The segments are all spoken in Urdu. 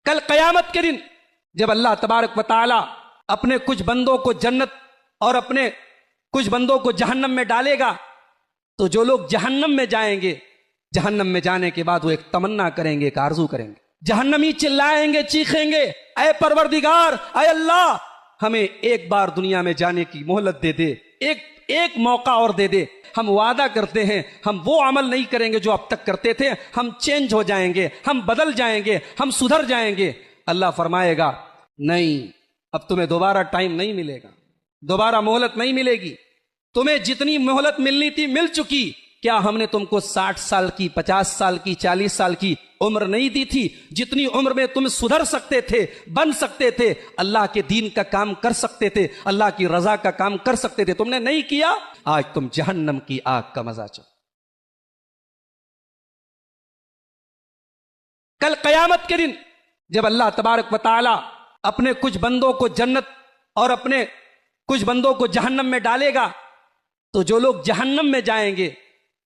کل قیامت کے دن جب اللہ تبارک و تعالی اپنے کچھ بندوں کو جنت اور اپنے کچھ بندوں کو جہنم میں ڈالے گا تو جو لوگ جہنم میں جائیں گے، جہنم میں جانے کے بعد وہ ایک تمنا کریں گے، ایک آرزو کریں گے، جہنمی چلائیں گے، چیخیں گے، اے پروردگار، اے اللہ، ہمیں ایک بار دنیا میں جانے کی مہلت دے دے، ایک موقع اور دے دے، ہم وعدہ کرتے ہیں ہم وہ عمل نہیں کریں گے جو اب تک کرتے تھے، ہم چینج ہو جائیں گے، ہم بدل جائیں گے، ہم سدھر جائیں گے۔ اللہ فرمائے گا نہیں، اب تمہیں دوبارہ ٹائم نہیں ملے گا، دوبارہ مہلت نہیں ملے گی، تمہیں جتنی مہلت ملنی تھی مل چکی۔ کیا ہم نے تم کو 60 سال کی، 50 سال کی، 40 سال کی عمر نہیں دی تھی؟ جتنی عمر میں تم سدھر سکتے تھے، بن سکتے تھے، اللہ کے دین کا کام کر سکتے تھے، اللہ کی رضا کا کام کر سکتے تھے، تم نے نہیں کیا۔ آج تم جہنم کی آگ کا مزہ چکھو۔ کل قیامت کے دن جب اللہ تبارک و تعالی اپنے کچھ بندوں کو جنت اور اپنے کچھ بندوں کو جہنم میں ڈالے گا تو جو لوگ جہنم میں جائیں گے،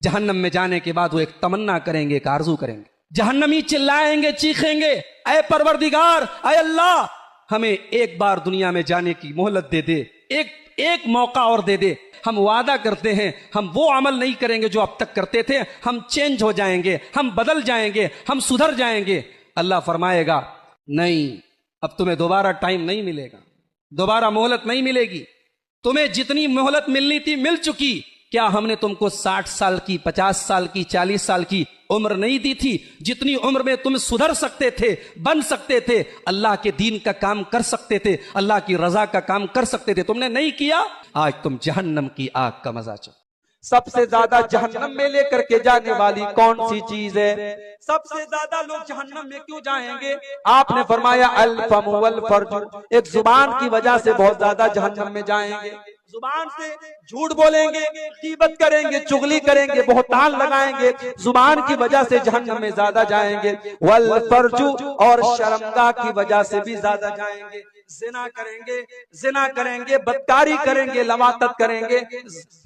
جہنم میں جانے کے بعد وہ ایک تمنا کریں گے، ایک آرزو کریں گے، جہنمی چلائیں گے، چیخیں گے، اے پروردگار، اے اللہ، ہمیں ایک بار دنیا میں جانے کی مہلت دے دے، ایک موقع اور دے دے، ہم وعدہ کرتے ہیں ہم وہ عمل نہیں کریں گے جو اب تک کرتے تھے، ہم چینج ہو جائیں گے، ہم بدل جائیں گے، ہم سدھر جائیں گے۔ اللہ فرمائے گا نہیں، اب تمہیں دوبارہ ٹائم نہیں ملے گا، دوبارہ مہلت نہیں ملے گی، تمہیں جتنی مہلت ملنی تھی مل چکی۔ کیا ہم نے تم کو 60 سال کی، 50 سال کی، 40 سال کی عمر نہیں دی تھی؟ جتنی عمر میں تم سدھر سکتے تھے، بن سکتے تھے، اللہ کے دین کا کام کر سکتے تھے، اللہ کی رضا کا کام کر سکتے تھے، تم نے نہیں کیا۔ آج تم جہنم کی آگ کا مزہ چکھو۔ سب سے زیادہ جہنم میں لے کر کے جانے والی کون سی چیز ہے؟ سب سے زیادہ لوگ جہنم میں کیوں جائیں گے؟ آپ نے فرمایا الفم والفرج، ایک زبان کی وجہ سے بہت زیادہ جہنم میں جائیں گے، زبان سے جھوٹ بولیں گے، غیبت کریں گے، چغلی کریں گے، بہتان لگائیں گے، زبان کی وجہ سے جہنم میں زیادہ جائیں گے۔ والفرج، اور شرمگاہ کی وجہ سے بھی زیادہ جائیں گے، زنا کریں گے، بدکاری کریں گے، لواطت کریں گے،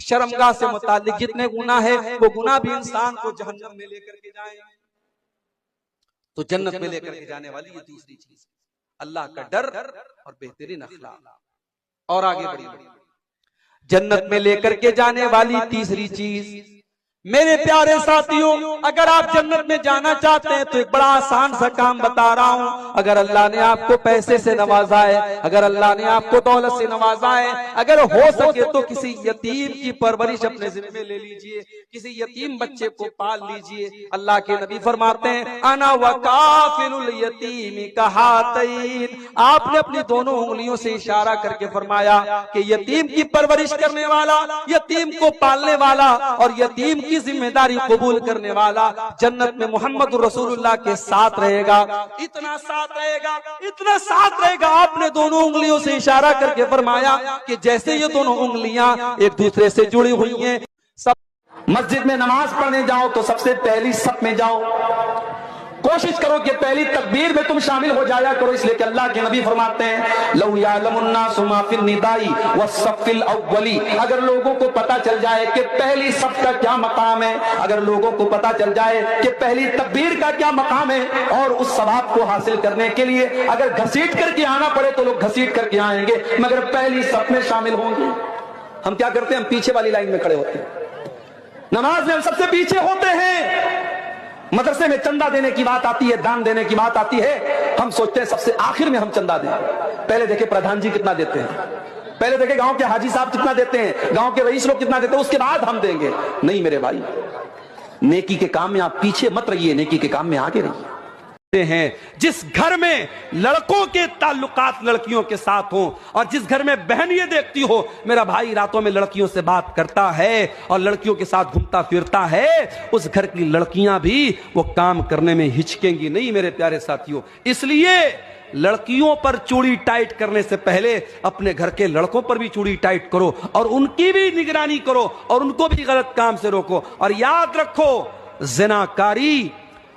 شرمگاہ سے متعلق جتنے گناہ ہے وہ گناہ بھی انسان کو جہنم میں لے کر کے جائیں گے۔ تو جنت میں لے کر کے جانے والی یہ تیسری چیز، اللہ کا ڈر اور بہترین اخلاق۔ اور آگے بڑھی جنت میں لے کر کے جانے والی تیسری چیز، میرے پیارے ساتھیوں، اگر آپ جنت میں جانا چاہتے ہیں تو ایک بڑا آسان سا کام بتا رہا ہوں۔ اگر اللہ نے آپ کو پیسے سے نوازا ہے، اگر اللہ نے آپ کو دولت سے نوازا ہے، اگر ہو سکے تو کسی یتیم کی پرورش اپنے ذمہ لے لیجئے، کسی یتیم بچے کو پال لیجئے۔ اللہ کے نبی فرماتے ہیں انا وکافل الیتیم کہاتین، آپ نے اپنی دونوں انگلیوں سے اشارہ کر کے فرمایا کہ یتیم کی پرورش کرنے والا، یتیم کو پالنے والا اور یتیم کی ذمہ داری قبول کرنے والا جنت میں محمد رسول اللہ کے ساتھ رہے گا۔ اتنا ساتھ رہے گا، اتنا ساتھ رہے گا، آپ نے دونوں انگلیوں سے اشارہ کر کے فرمایا کہ جیسے یہ دونوں انگلیاں ایک دوسرے سے جڑی ہوئی ہیں۔ مسجد میں نماز پڑھنے جاؤ تو سب سے پہلی صف میں جاؤ، کوشش کرو کہ پہلی تکبیر میں تم شامل ہو جایا کرو، اس لیے کہ اللہ کے نبی فرماتے ہیں لو یعلم الناس ما فی النداء والصف الاول، اگر لوگوں کو پتا چل جائے کہ پہلی صف کا کیا مقام ہے، اگر لوگوں کو پتا چل جائے کہ پہلی تکبیر کا کیا مقام ہے، اور اس ثواب کو حاصل کرنے کے لیے اگر گھسیٹ کر کے آنا پڑے تو لوگ گھسیٹ کر کے آئیں گے، مگر پہلی صف میں شامل ہوں گے۔ ہم کیا کرتے ہیں؟ ہم پیچھے والی لائن میں کھڑے ہوتے ہیں، نماز میں ہم سب سے پیچھے ہوتے ہیں۔ مدرسے میں چندہ دینے کی بات آتی ہے، دان دینے کی بات آتی ہے، ہم سوچتے ہیں سب سے آخر میں ہم چندہ دیں۔ پہلے دیکھیں پردھان جی کتنا دیتے ہیں، پہلے دیکھیں گاؤں کے حاجی صاحب کتنا دیتے ہیں، گاؤں کے رئیس لوگ کتنا دیتے ہیں، اس کے بعد ہم دیں گے۔ نہیں میرے بھائی، نیکی کے کام میں آپ پیچھے مت رہیے، نیکی کے کام میں آگے رہیے۔ ہیں جس گھر میں لڑکوں کے تعلقات لڑکیوں کے ساتھ ہوں، اور جس گھر میں بہن یہ دیکھتی ہو میرا بھائی راتوں میں لڑکیوں سے بات کرتا ہے اور لڑکیوں کے ساتھ گھومتا پھرتا ہے، اس گھر کی لڑکیاں بھی وہ کام کرنے میں ہچکیں گی نہیں میرے پیارے ساتھیوں۔ اس لیے لڑکیوں پر چوڑی ٹائٹ کرنے سے پہلے اپنے گھر کے لڑکوں پر بھی چوڑی ٹائٹ کرو اور ان کی بھی نگرانی کرو اور ان کو بھی غلط کام سے روکو۔ اور یاد رکھو زناکاری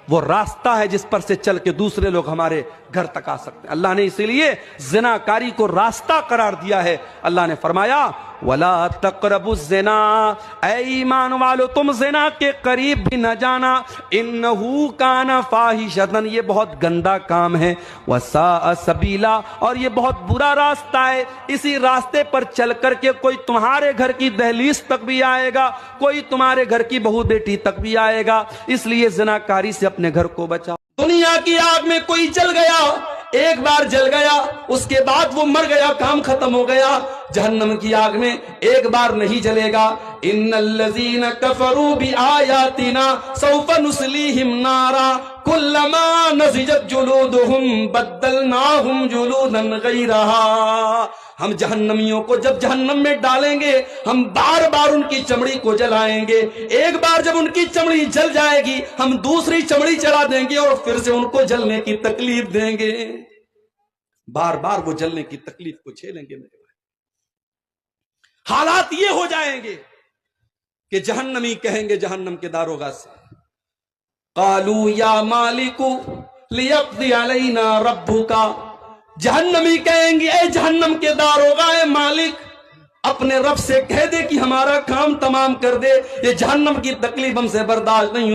وہ راستہ ہے جس پر سے چل کے دوسرے لوگ ہمارے گھر تک آ سکتے ہیں۔ اللہ نے اسی لیے زناکاری کو راستہ قرار دیا ہے۔ اللہ نے فرمایا ولا تقربوا الزنا، اے ایمان والو تم زنا کے قریب بھی نہ جانا، انہو کان فاحشۃ، یہ بہت گندا کام ہے، وساء سبیلا، اور یہ بہت برا راستہ ہے۔ اسی راستے پر چل کر کے کوئی تمہارے گھر کی دہلیز تک بھی آئے گا، کوئی تمہارے گھر کی بہو بیٹی تک بھی آئے گا، اس لیے زناکاری سے اپنے گھر کو بچاؤ۔ دنیا کی آگ میں کوئی جل گیا، ایک بار جل گیا، اس کے بعد وہ مر گیا، کام ختم ہو گیا۔ جہنم کی آگ میں ایک بار نہیں جلے گا۔ ان الذین کفروا بآیاتنا سوف نصلیہم نارا کلما نضجت جلودہم بدلناہم جلودا غیرہا، ہم جہنمیوں کو جب جہنم میں ڈالیں گے ہم بار بار ان کی چمڑی کو جلائیں گے، ایک بار جب ان کی چمڑی جل جائے گی ہم دوسری چمڑی چلا دیں گے اور پھر سے ان کو جلنے کی تکلیف دیں گے، بار بار وہ جلنے کی تکلیف کو جھیلیں گے۔ میرے بھائی حالات یہ ہو جائیں گے کہ جہنمی کہیں گے جہنم کے داروغہ سے، قالوا یا مالک لیقضی علینا ربک، جہنمی کہیں گے اے جہنم کے داروغہ، اے مالک اپنے رب سے کہہ دے کہ ہمارا کام تمام کر دے، یہ جہنم کی تکلیف ہم سے برداشت نہیں